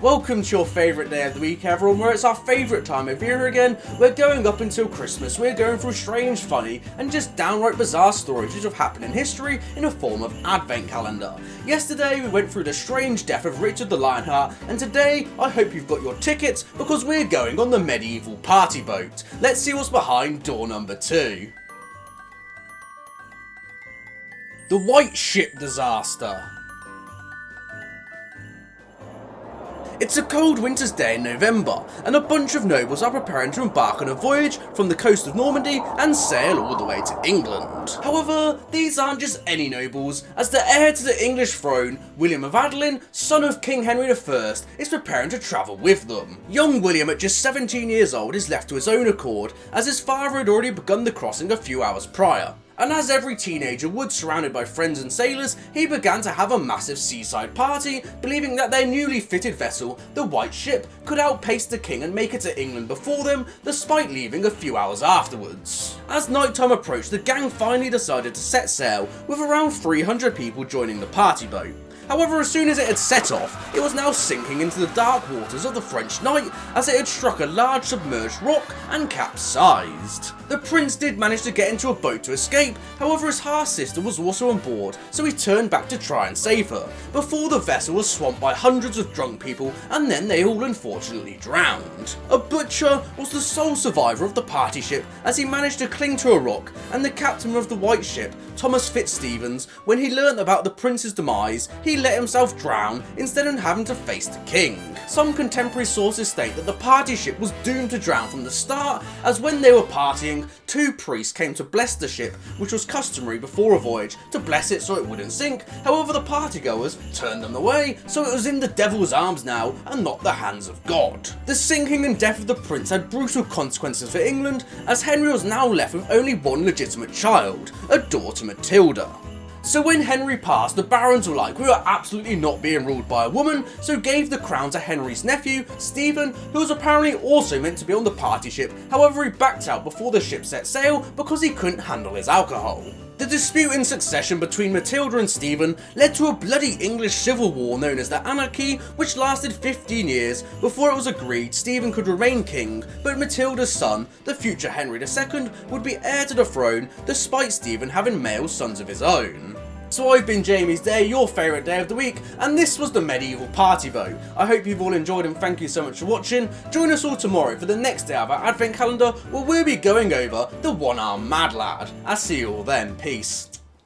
Welcome to your favourite day of the week, everyone, where it's our favourite time of year again. We're going up until Christmas. We're going through strange, funny, and just downright bizarre stories which have happened in history in a form of advent calendar. Yesterday we went through the strange death of Richard the Lionheart, and today I hope you've got your tickets because we're going on the medieval party boat. Let's see what's behind door number 2. The White Ship Disaster. It's a cold winter's day in November, and a bunch of nobles are preparing to embark on a voyage from the coast of Normandy and sail all the way to England. However, these aren't just any nobles, as the heir to the English throne, William of Adeline, son of King Henry I, is preparing to travel with them. Young William, at just 17 years old, is left to his own accord, as his father had already begun the crossing a few hours prior. And as every teenager would, surrounded by friends and sailors, he began to have a massive seaside party, believing that their newly fitted vessel, the White Ship, could outpace the king and make it to England before them, despite leaving a few hours afterwards. As nighttime approached, the gang finally decided to set sail, with around 300 people joining the party boat. However, as soon as it had set off, it was now sinking into the dark waters of the French night as it had struck a large submerged rock and capsized. The prince did manage to get into a boat to escape, however his half-sister was also on board, so he turned back to try and save her, before the vessel was swamped by hundreds of drunk people and then they all unfortunately drowned. A butcher was the sole survivor of the party ship as he managed to cling to a rock, and the captain of the White Ship, Thomas Fitzstevens, when he learnt about the prince's demise, he let himself drown instead of having to face the king. Some contemporary sources state that the party ship was doomed to drown from the start, as when they were partying, 2 priests came to bless the ship, which was customary before a voyage to bless it so it wouldn't sink. However, the partygoers turned them away, so it was in the devil's arms now and not the hands of God. The sinking and death of the prince had brutal consequences for England, as Henry was now left with only one legitimate child, a daughter Matilda. So when Henry passed, the barons were like, we are absolutely not being ruled by a woman, so gave the crown to Henry's nephew, Stephen, who was apparently also meant to be on the party ship. However, he backed out before the ship set sail because he couldn't handle his alcohol. The dispute in succession between Matilda and Stephen led to a bloody English civil war known as the Anarchy, which lasted 15 years before it was agreed Stephen could remain king, but Matilda's son, the future Henry II, would be heir to the throne despite Stephen having male sons of his own. So I've been Jamie's Day, your favourite day of the week, and this was the medieval party boat. I hope you've all enjoyed and thank you so much for watching. Join us all tomorrow for the next day of our advent calendar where we'll be going over the one-armed mad lad. I'll see you all then, peace.